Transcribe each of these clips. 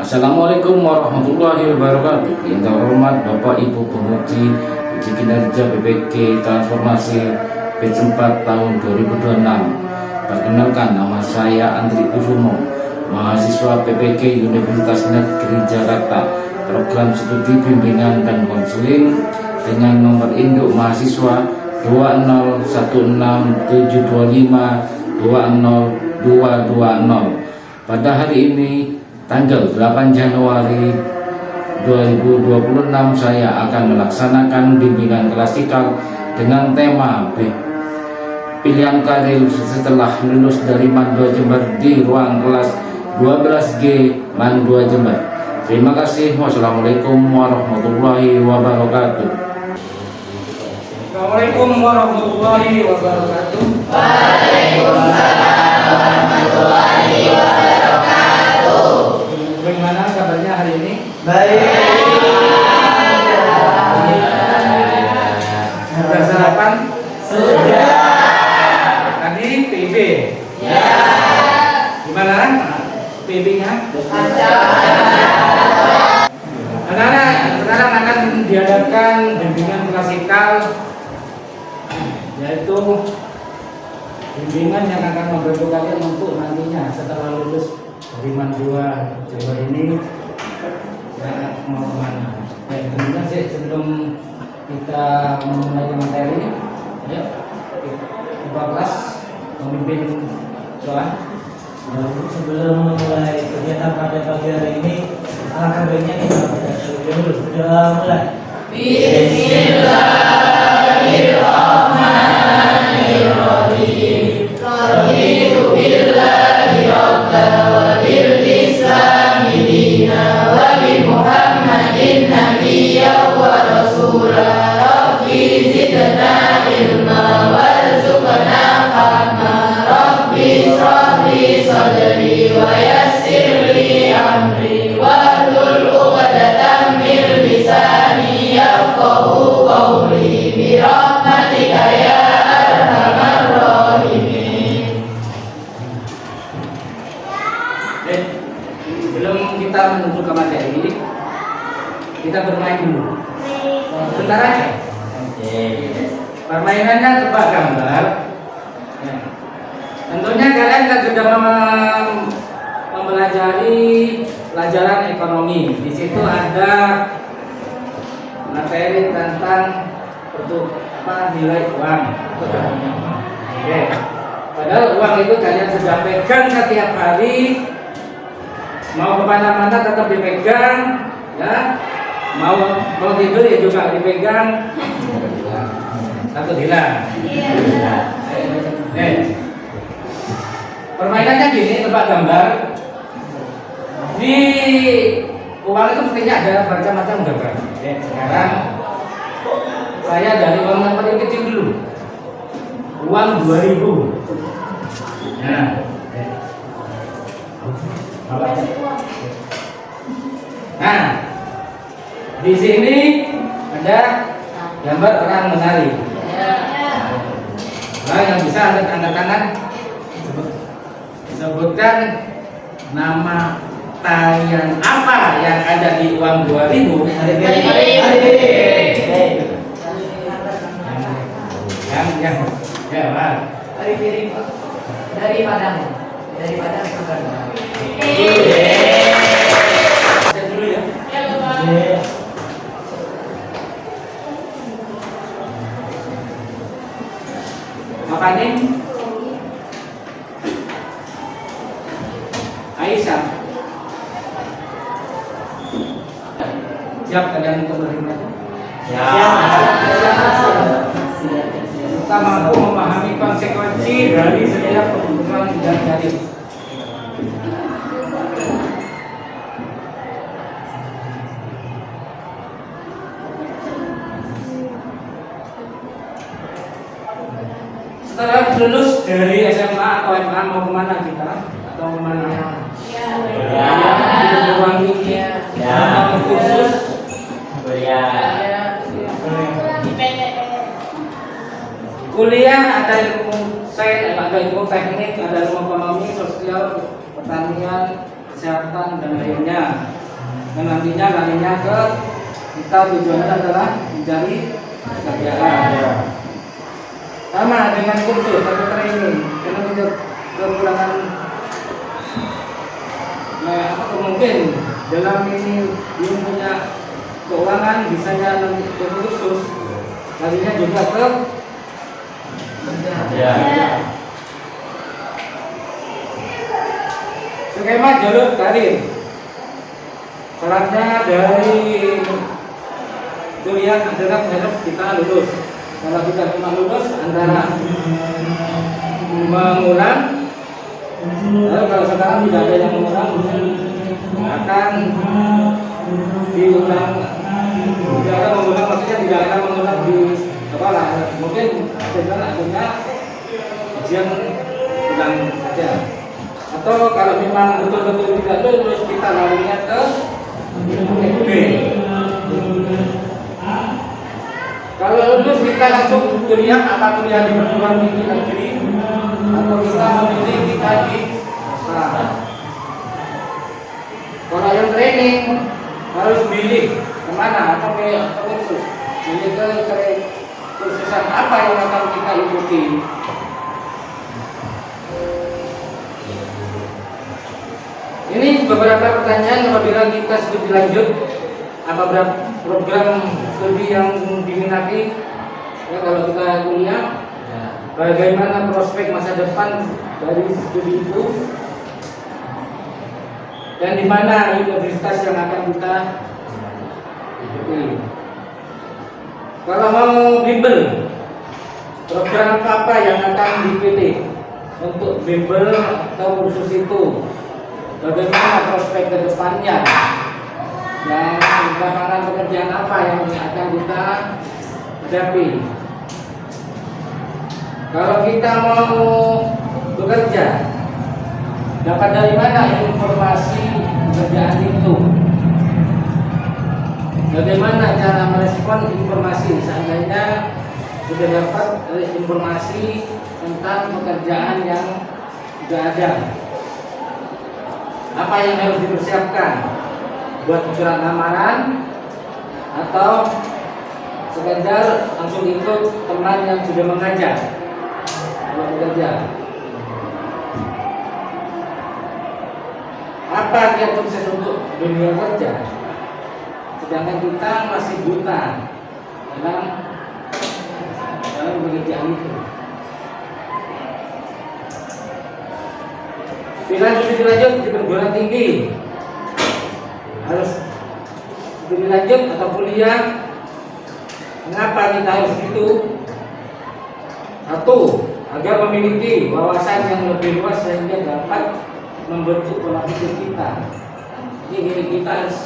Assalamualaikum warahmatullahi wabarakatuh. Yang terhormat Bapak Ibu Penguji Uji Kinerja BPK Transformasi Batch 4 tahun 2026. Perkenalkan, nama saya Andri Kusumo, mahasiswa BPK Universitas Negeri Jakarta, program studi bimbingan dan konseling dengan nomor induk mahasiswa 2016725202220. Pada hari ini tanggal 8 Januari 2026 saya akan melaksanakan bimbingan klasikal dengan tema pilihan karir setelah lulus dari MAN 2 Jember di ruang kelas 12G MAN 2 Jember. Terima kasih. Wassalamualaikum warahmatullahi wabarakatuh. Assalamualaikum warahmatullahi wabarakatuh. Waalaikumsalam warahmatullahi wabarakatuh. Bagaimana kabarnya hari ini? Baik. Sudah sarapan? Sudah. Tadi PB? Ya. Gimana? PB-nya? Lancar. Anak-anak, sekarang akan diadakan bimbingan klasikal, yaitu bimbingan yang akan membantu kalian untuk nantinya setelah lulus dari MAN 2 Jember ini mau kemana. Baik, tentunya sih sebelum kita memulai materi, ayo kita kelas memimpin doa. Sebelum memulai kegiatan pada pagi hari ini, alangkah baiknya kita baca terlebih dahulu. Sudah mulai. Bismillahirrahmanirrahim. Raditu billahi rabban wa bil islami dinan wa bi Muhammadin nabiyyan wa rasulan. Rabbi zidna ilma warzuqna fahma. Rabbi shrah li sadri wa yassir li amri wahlul 'uqdatam min lisani yafqahu qawli bi rahmatika ya arhamar rahimin. Sebelum kita menuju ke materi, kita bermain dulu. Sebentar aja. Permainannya tebak gambar. Ya. Tentunya kalian kan sudah mempelajari pelajaran ekonomi. Di situ ada materi tentang nilai uang. Oke. Padahal uang itu kalian sudah pegang setiap hari. Mau kemana-mana tetap dipegang, ya. Mau tidur ya juga dipegang. Takut hilang. Permainannya gini, tebak gambar. Di uang itu mestinya ada macam-macam gambar. Sekarang saya dari uang yang paling kecil dulu. Uang 2000. Nah, nah, di sini ada gambar orang menari. Nah, yang bisa ada tanda tangan. Sebutkan nama tarian apa yang ada di uang 2000. Yang jawab. Dari piring Pak. Dari Padang. Dari Padang bukan. Saya dulu ya. Makanin Aisyah. Siap kalian untuk menerima? Kita mampu memahami konsekuensi dari setiap keputusan yang jadi. Setelah lulus dari SMA atau SMA mau kemana kita? Atau kemana? Di ruang tinggi. Mau khusus? Kuliah ada ilmu sains, ada ilmu teknik, ada ilmu ekonomi, sosial, pertanian, kesehatan dan lainnya. Dan nantinya larinya ke kita tujuannya adalah mencari pekerjaan. Sama dengan kursus atau training, karena kita kekurangan mungkin dalam ini belum punya keuangan, bisanya nanti ke kursus, larinya juga ke skema jalur karir. Syaratnya dari kuliah adalah harus kita lulus. Kalau kita cuma lulus antara mengulang, lalu kalau sekarang tidak ada yang mengulang, akan diulang. Tidak akan mengulang, maksudnya tidak akan mengulang di sekolah. Mungkin dengan adanya ujian ulang saja. Atau kalau memang betul-betul tidak lulus, kita larinya ke FB. Kalau lulus kita langsung kuliah, apa kuliah di perguruan tinggi negeri atau kita memilih kita di kalau yang training harus milih kemana atau ke kursus, milih ke kursusan apa yang akan kita ikuti. Ini beberapa pertanyaan apabila kita studi lanjut, apa program studi yang diminati, ya, kalau kita kuliah, bagaimana prospek masa depan dari studi itu, dan di mana universitas yang akan kita ikuti. Kalau mau bimbel, program apa yang akan dipilih untuk bimbel atau kursus itu? Bagaimana prospek ke depannya? Dan lapangan pekerjaan apa yang akan kita hadapi? Kalau kita mau bekerja, dapat dari mana informasi pekerjaan itu? Bagaimana cara merespon informasi? Seandainya sudah dapat informasi tentang pekerjaan yang sudah ada, apa yang harus dipersiapkan? Buat surat lamaran atau sekedar langsung ikut teman yang sudah mengajar buat bekerja? Apa yang sukses untuk dunia kerja, sedangkan kita masih buta dalam pekerjaan itu? Pilihan studi lanjut di perguruan tinggi harus studi lanjut atau kuliah. Mengapa kita harus itu? Satu, agar memiliki wawasan yang lebih luas sehingga dapat membentuk pola pikir kita. Jadi kita harus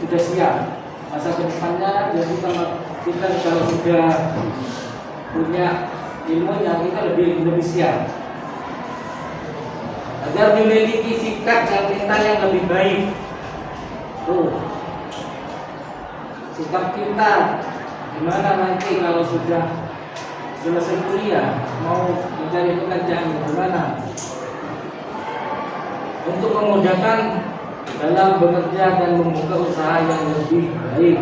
sudah siap masa kedepannya. Jadi kita kalau sudah punya ilmu yang kita lebih siap, agar memiliki sikap dan mental yang lebih baik. Tuh, sikap kita gimana nanti kalau sudah selesai kuliah mau mencari pekerjaan gimana, untuk memudahkan dalam bekerja dan membuka usaha yang lebih baik.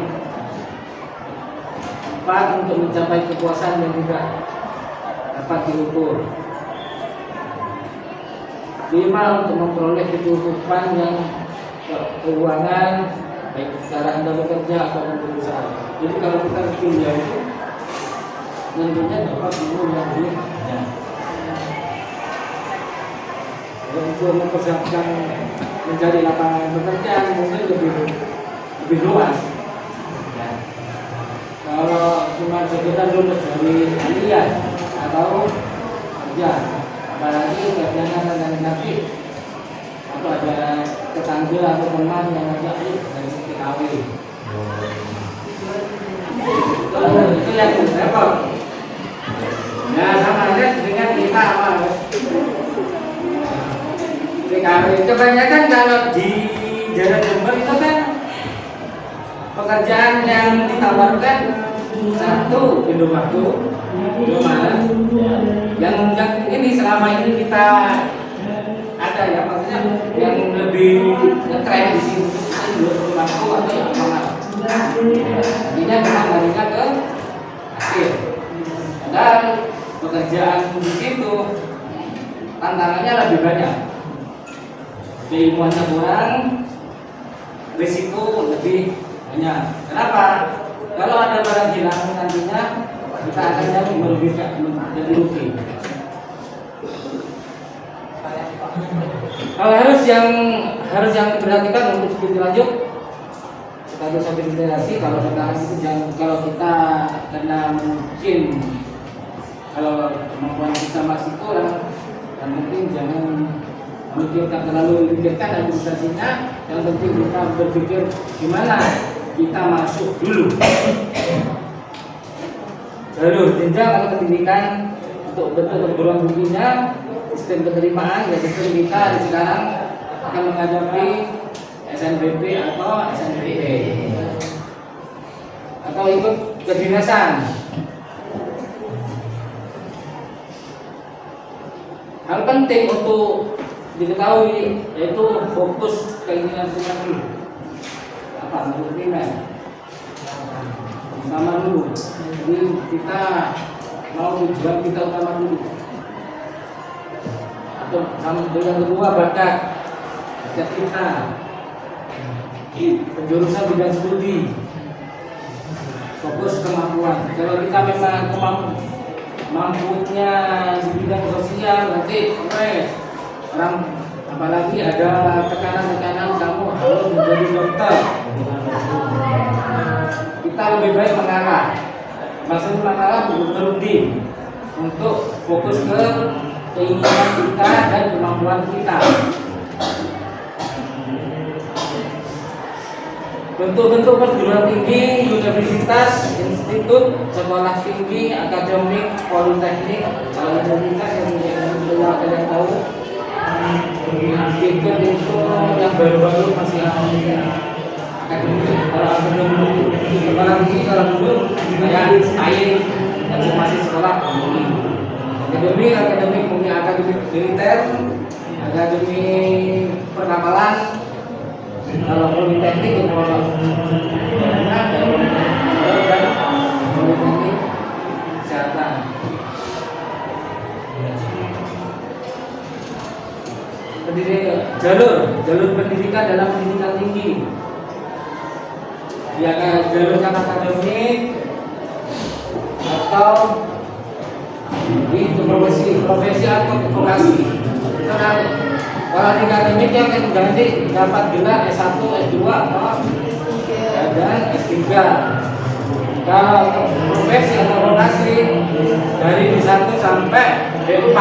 4, untuk mencapai kepuasan yang tidak dapat diukur. 5, untuk memperoleh kecukupan yang keuangan baik secara Anda bekerja atau berusaha. Jadi kalau kita kuliah itu tentunya dapat ilmu yang lebih banyak. Untuk mempersiapkan mencari lapangan pekerjaan mungkin lebih luas. Kalau cuma sekedar lulus dari kuliah atau kerja, apalagi kerjanya nanti atau ada tetangga atau teman yang ngajak dari TKW, itu yang repot. Nah, sama aja dengan kita apa? TKW kebanyakan kalau di daerah Jember itu kan pekerjaan yang ditawarkan satu pindah waktu, yang ini selama ini kita ada ya, maksudnya yang lebih lebih ngetren di sini itu mampu atau yang amanat. Artinya memang larinya ke akhir. Dan pekerjaan di situ tantangannya lebih banyak. Keilmuannya kurang, risiko lebih banyak. Kenapa? Kalau ada barang hilang nantinya kita akan jadi merugikan, jadi rugi. Hal harus yang diperhatikan untuk studi lanjut status habilitasi kalau sekarang itu kalau kita kena mungkin kalau kemampuan kita masih kurang dan mungkin jangan memikirkan terlalu memikirkan administrasinya, yang penting kita berpikir gimana kita masuk dulu. Jalur jenjang atau pendidikan untuk bentuk perguruan tingginya, sistem penerimaan ya sistem kita sekarang akan menghadapi SNBP atau SNBP atau ikut kedinasan. Hal penting untuk diketahui yaitu fokus keinginan kita dulu. Apa menurut primer? Utama dulu. Jadi kita mau tujuan kita utama dulu. Atau dengan kedua bakat kita penjurusan bidang studi, fokus kemampuan. Kalau kita memang mampunya di bidang sosial nanti orang apalagi ada tekanan kamu harus menjadi dokter, kita lebih baik mengalah. Maksudnya mengalah berunding untuk fokus ke keinginan kita dan kemampuan kita. Bentuk-bentuk perguruan tinggi, universitas, institut, sekolah tinggi, akademik, politeknik. Kalau universitas yang kalian tahu, institut itu yang baru-baru masih akademik. Kalau akademik sekolah tinggi kalau dulu kayak air masih sekolah akademik punya akademik militer, akademik perkapalan. Kalau politeknik itu politeknik kesehatan. Jalur pendidikan dalam pendidikan tinggi. Ya kan jalur akademik atau di profesi atau vokasi. Kalau di akademik yang ganti dapat gelar S1, S2 atau dan S3. Kalau profesi atau vokasi dari D1 sampai D4.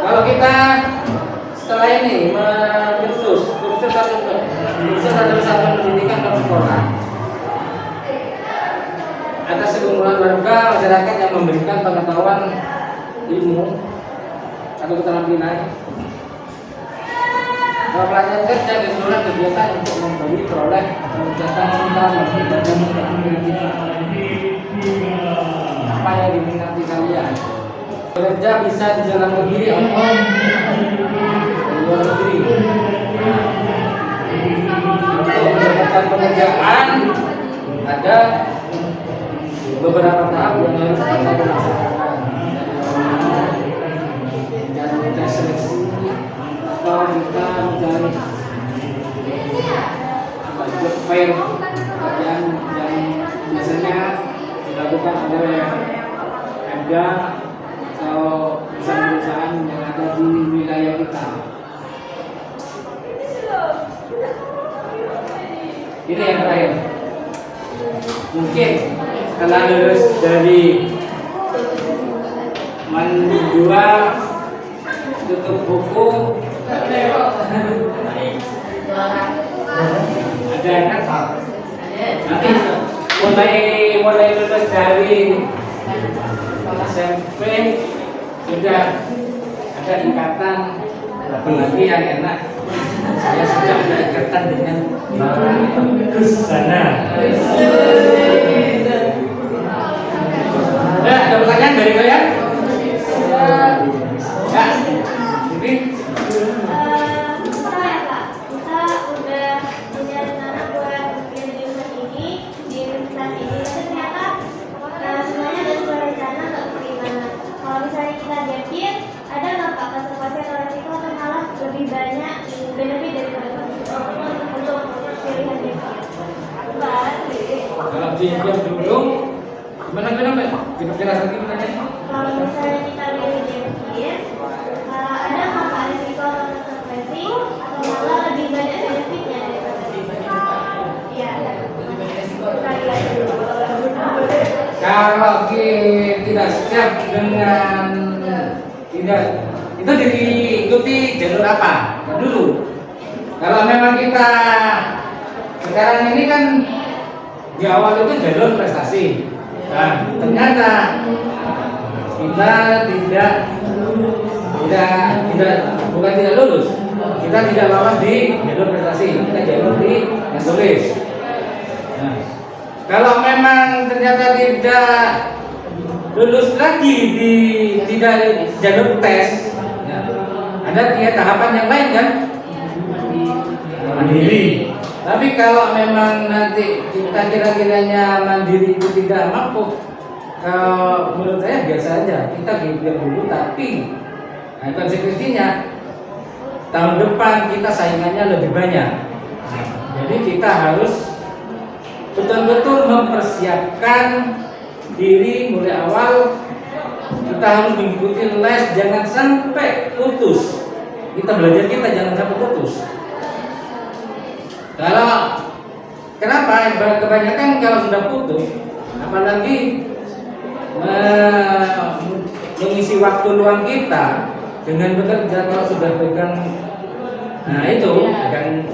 Kalau kita setelah ini kursus atau satuan pendidikan dan sekolah. Atas sekumpulan warga masyarakat yang memberikan pengetahuan ilmu atau keterampilan. Pelatihan kerja dan seluruh kegiatan untuk memberi peroleh meningkatkan apa yang diminati kalian. Kerja bisa di dalam negeri atau di luar negeri. Untuk mendapatkan pekerjaan ada beberapa tahap yang harus kita laksanakan. Kita seleksi atau kita mencari job fair pekerjaan yang biasanya dilakukan oleh Pemda atau perusahaan-perusahaan yang ada di wilayah kita. Ini yang terakhir. Mungkin setelah lulus dari menjual tutup buku ada kan? Nanti mulai lulus dari SMP sudah ada ikatan, apalagi yang enak saya sudah ada ikatan dengan sana. Ada diam dulu. Gimana Mbak? Jelas lagi gimana? Kalau misalnya kita lihat ada nggak risiko konsekuensi atau malah lebih banyak benefitnya daripada iya. Kalau tidak siap dengan tidak itu diikuti jalur apa dulu. Kalau memang kita sekarang ini kan di awal itu jalur prestasi. Nah, ternyata kita bukan tidak lulus. Kita tidak lolos di jalur prestasi. Kita jalur di yang tulis. Nah, kalau memang ternyata tidak lulus lagi di tidak jalur tes, ya, ada 3 tahapan yang lain kan? Mandiri. Tapi kalau memang nanti kita kira-kiranya mandiri itu tidak mampu, kalau menurut saya biasa aja, kita gigit dulu. Tapi konsekuensinya tahun depan kita saingannya lebih banyak. Jadi kita harus betul-betul mempersiapkan diri mulai awal. Kita harus mengikuti les, jangan sampai putus. Kita belajar kita jangan sampai putus. Kalau kenapa kebanyakan kalau sudah putus, apalagi mengisi waktu luang kita dengan bekerja kalau sudah pegang, nah itu pegang,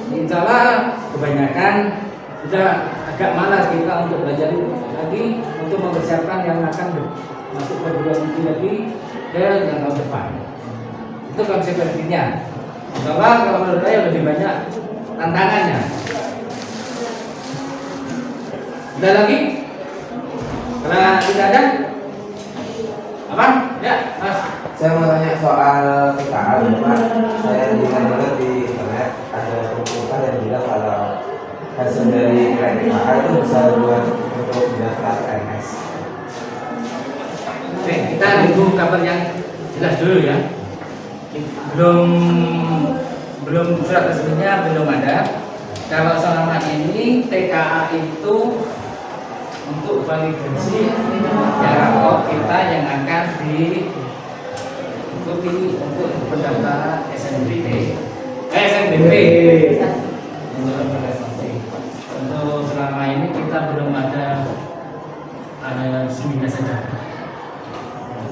insya Allah kebanyakan sudah agak malas kita untuk belajar lagi untuk mempersiapkan yang akan masuk perguruan tinggi lagi ke yang tahun depan. Itu konsekuensinya. Insya Allah kalau menurut saya lebih banyak tantangannya. Ada lagi? Kalau tidak ada, apa? Ya, Mas. Saya mau tanya soal PKA, Pak. Saya dengar di internet ada pengumuman yang bilang kalau hasil dari PKA itu bisa buat untuk daftar PNS. Oke, kita tunggu kabar yang jelas dulu ya. Belum surat resminya belum ada. Kalau selama ini TKA itu untuk validasi rapor kita yang akan diikuti untuk pendaftaran SNBP. Untuk selama ini kita belum ada resminya saja.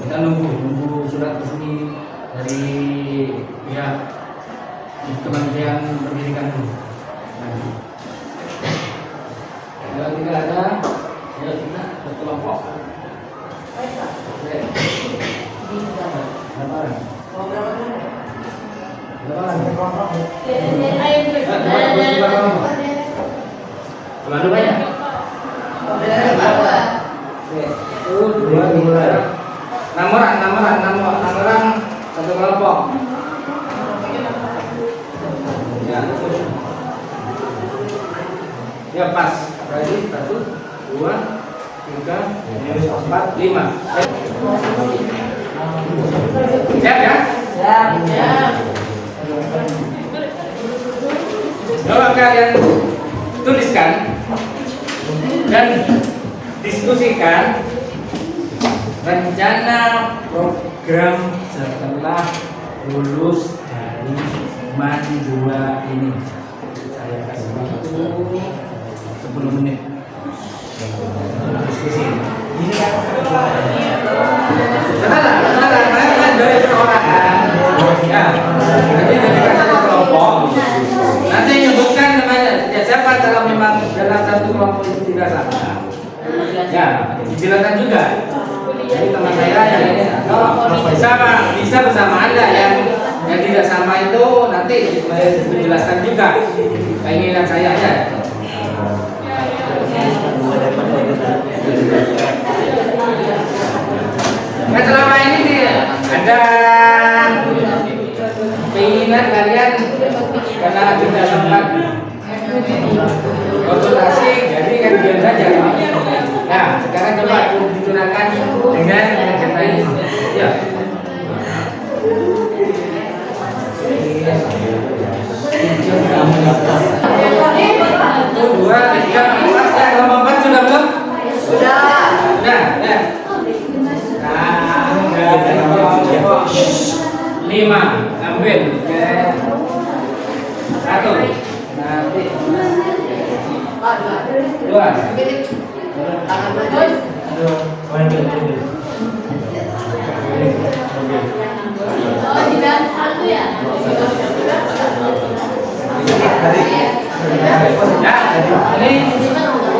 Kita nunggu surat resmi dari pihak Kementerian Pendidikan dulu. Kalau tidak ada, ya kita berkelompok. Terlalu banyak. Itu dua. Namoran satu kelompok. Ya pas. Berarti 1, 2, 3, 4, 5. Siap ya? Siap. Coba kalian tuliskan dan diskusikan rencana program setelah lulus dari MAN 2 ini. Saya kasih waktu 10 menit diskusi. Karena dari perorangan, ya, nanti jadikan satu kelompok. Nanti menyebutkan namanya, ya siapa kalau memang dalam satu kelompok itu tidak sama. Ya, dijelaskan juga. Jadi teman saya yang ini, bisa bersama Anda yang tidak sama itu nanti dijelaskan juga keinginan saya aja. Nah, selama ini nih ada keinginan kalian karena tidak sempat konsultasi, jadi kan diam saja. Nah, sekarang coba digunakan dengan agenda ini. Ya. Dua, tiga, empat, Aduh, main dulu. Oh, tidak satu ya? Ya, ini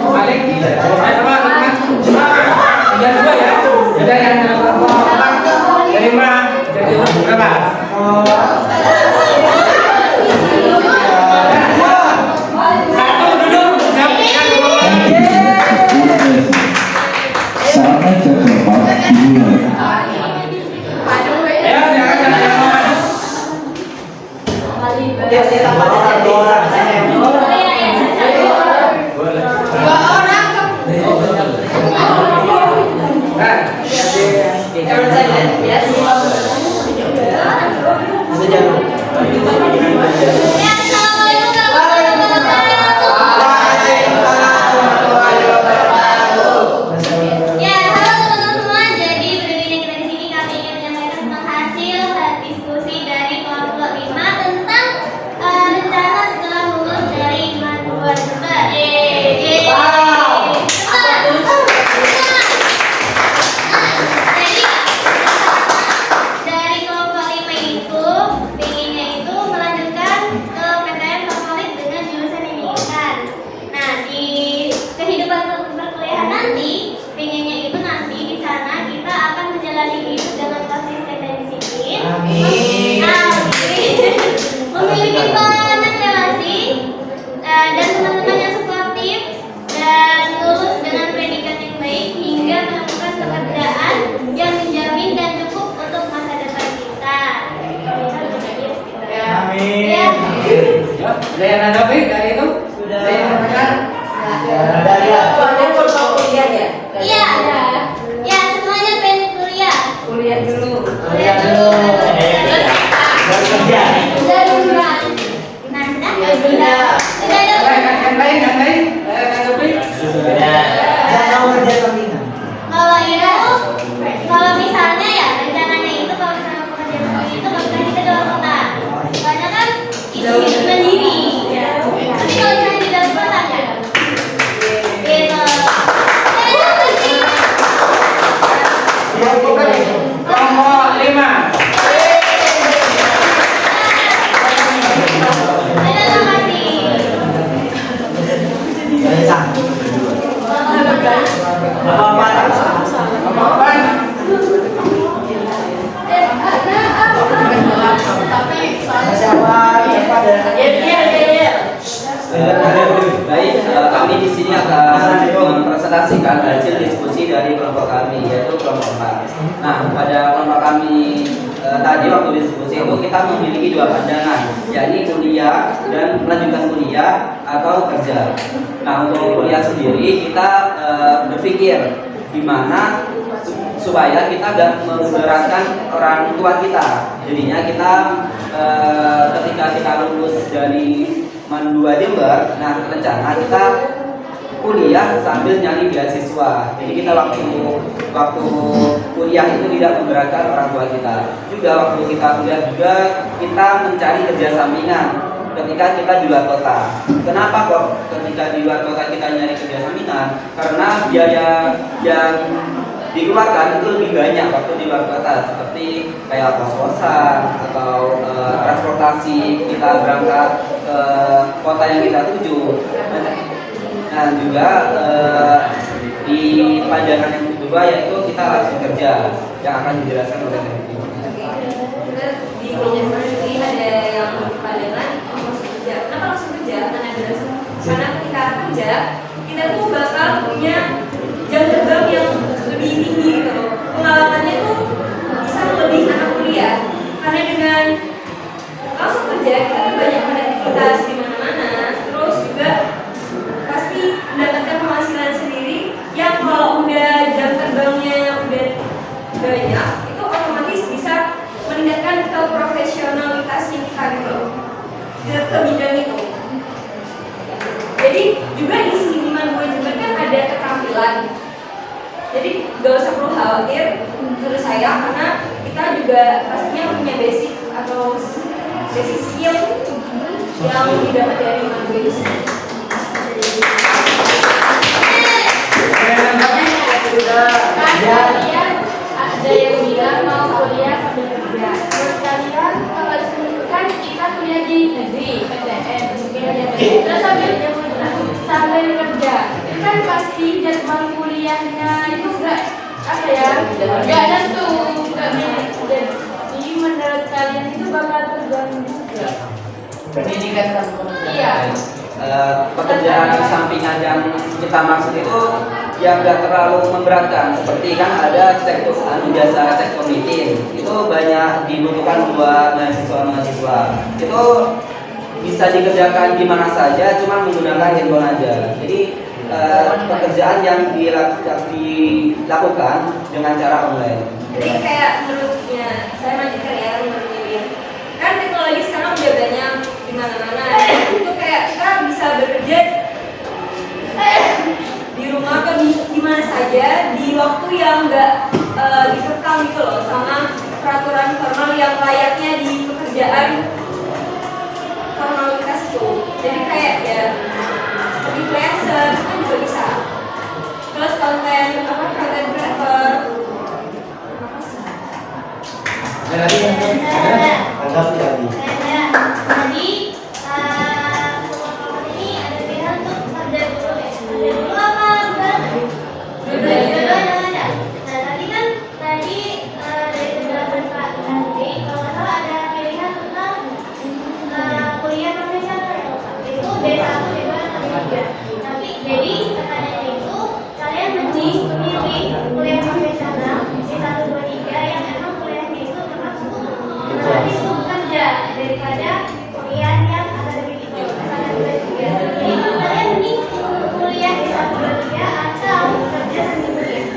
balik. Tiga dua ya. Jadi yang terima jadi berapa? Satu dulu. Saatnya terdapat dimulai. Ya, jangan maju. Ya, halo teman-teman. Jadi berdirinya kita di sini kami ingin menyampaikan tentang hasil diskusi dari kelompok 5 tentang rencana setelah lulus dari Madua Jember. Dari kelompok 5 itu pengennya itu melanjutkan ke PTN favorit dengan jurusan yang diinginkan. Nah, di kehidupan perkuliahan nanti pengennya itu nanti di sana kita akan menjalani hidup dengan konsisten dan disiplin. Amin. Memiliki banyak relasi dan teman-teman yang suportif dan lulus dengan predikat yang baik hingga menemukan pekerjaan yang menjamin dan cukup untuk masa depan kita. Amin. Ya. Ya, ada yang nanggapi dari itu? Sudah. Saya sampaikan. Iya. Ya, semuanya pengen kuliah. Kuliah dulu. Kuliah dulu. Baru kerja. Udah duluan. Nah, sudah. Sudah dulu. Yang lain, nanggapi? Sudah. Jangan mau kerja sampingan. Kalau misalnya ya rencananya itu kalau misalnya pekerjaan seperti itu kalau misalnya kita di luar kota, karena kan itu hidup mandiri. Tapi kalau misalnya di dalam kota kan, gitu. Kelompok 5. Terima kasih. Baik, kami di sini akan mempresentasikan hasil diskusi dari kelompok kami, yaitu kelompok 4. Nah, pada kelompok kami tadi waktu diskusi itu kita memiliki dua pandangan, yakni kuliah dan melanjutkan kuliah atau kerja. Nah, untuk kuliah sendiri kita berpikir gimana supaya kita tidak memberatkan orang tua kita. Jadinya kita ketika kita lulus dari Mandua Jember, nah rencana kita kuliah sambil nyari beasiswa. Jadi kita waktu kuliah itu tidak memberatkan orang tua kita. Juga waktu kita kuliah juga kita mencari kerja sampingan ketika kita di luar kota. Kenapa kok ketika di luar kota kita nyari kerja sampingan? Karena biaya yang dikeluarkan itu lebih banyak waktu di luar kota, seperti kayak kos-kosan atau transportasi kita berangkat ke kota yang kita tuju. Nah juga di pandangan yang kedua yaitu kita langsung kerja yang akan dijelaskan oleh Nanti. Di kelompok sendiri ada yang pandangan langsung kerja. Kenapa langsung kerja? Karena ketika kerja kita tuh bakal punya jam terbang yang lebih tinggi gitu loh. Pengalamannya tuh bisa lebih anak kuliah. Karena dengan langsung kerja kita tuh banyak aktivitas di mana-mana. Terus juga pasti mendapatkan penghasilan sendiri yang kalau udah jam terbangnya udah banyak itu otomatis bisa meningkatkan keprofesionalitasnya kita gitu ke bidang itu. Jadi juga di sini gue juga kan ada keterampilan. Jadi gak usah perlu khawatir menurut saya karena kita juga pastinya punya basic atau basic skill yang didapat dari Mandua. pasti jadwal kuliahnya itu enggak apa ya, enggak nentu, enggak jadi menurut kalian itu bakal terganggu juga. Pendidikan kan Iya. pekerjaan sampingan yang kita maksud itu yang nggak terlalu memberatkan, seperti kan ada jasa cek meeting itu banyak dibutuhkan buat mahasiswa itu bisa dikerjakan di mana saja cuma menggunakan handphone aja. Jadi pekerjaan yang dilakukan dengan cara online. Jadi kayak menurutnya, saya lanjutkan ya, menurutnya dia kan teknologi sekarang udah banyak di mana-mana. Itu kayak kita bisa bekerja di rumah atau di mana saja di waktu yang enggak dikekang gitu loh sama peraturan formal yang layaknya di pekerjaan formalitas itu. Jadi kayak ya seperti freelancer kan juga bisa. Terus konten creator. Tadi anggap tadi. Jadi ini ada pilihan untuk kerja dulu ya. Kerja dulu apa bareng? Dua-duanya ada. Nah tadi kan dari penjelasan Pak Andri, kalau nggak salah ada pilihan tentang kuliah profesional ya Pak. Itu D1, D2, atau D3. Tapi jadi pertanyaannya itu kalian mending memilih kuliah profesional D1, 2, 3 yang emang kuliahnya itu memang itu bekerja daripada kuliah yang akademik itu S1, 2, 3. Jadi kalian mending kuliah di 1, 2, 3 atau kerja sambil kuliah.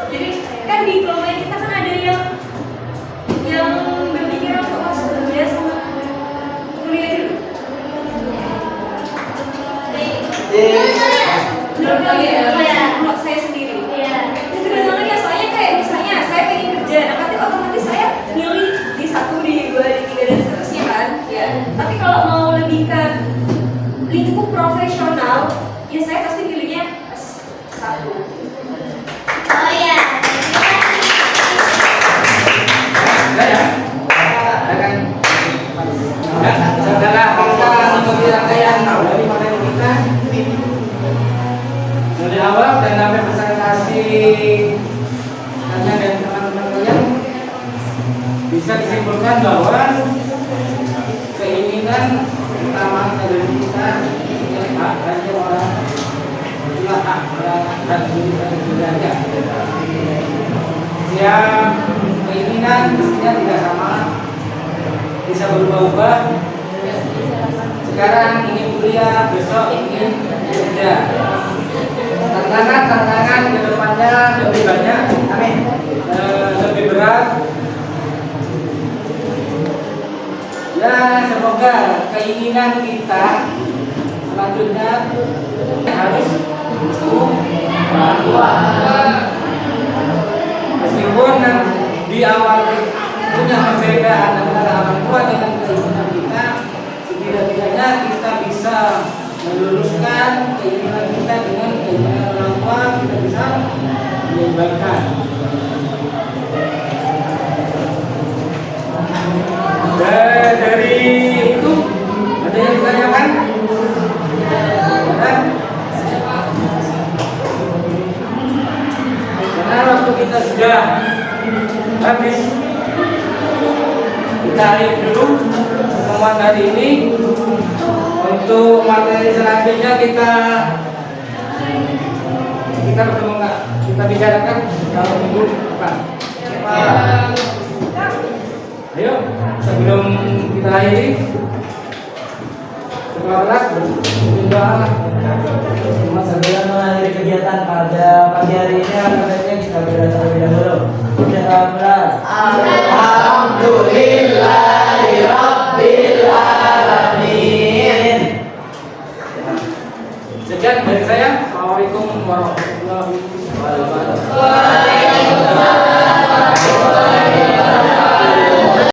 Jadi kan di kelompok kita kan ada yang berpikir untuk masuk kerja sama kuliah dulu. Menurut kalian, menurut saya sendiri. Itu tergantung ya, soalnya kayak misalnya saya pengen kerja, nah nanti otomatis saya milih di 1, di 2, di 3 dan seterusnya kan. Ya. Tapi kalau mau lebih ke lingkup profesional, ya saya pasti pilihnya S1. Oh iya. Saudara kita mengikuti rangkaian dari materi kita dari awal dan sampai presentasi tanya dan teman-teman kalian bisa disimpulkan bahwa keinginan utama dari kita hak bagi orang itulah hak dan budaya. Setiap keinginan mestinya tidak sama, bisa berubah-ubah. Sekarang ingin kuliah, besok ingin kerja. Tantangan ke depannya lebih banyak, lebih berat. Ya semoga keinginan kita selanjutnya harus orang tua. Meskipun di awal punya perbedaan antara orang tua dengan keinginan kita, setidak-tidaknya kita bisa meluruskan keinginan kita dengan keinginan orang tua, kita bisa menyeimbangkan. Dari itu ada yang ditanyakan? Ada? Karena waktu kita sudah habis, kita akhiri dulu pertemuan hari ini. Untuk materi selanjutnya kita bertemu nggak? Kita bicarakan kalau minggu depan. Ayo sebelum kita akhiri setelah kelas berdoa. Sebelum mengakhiri kegiatan pada pagi hari ini, sebaiknya kita berdoa terlebih dahulu. Alhamdulillahirabbil alamin. Sekian dari saya. Assalamualaikum warahmatullahi wabarakatuh.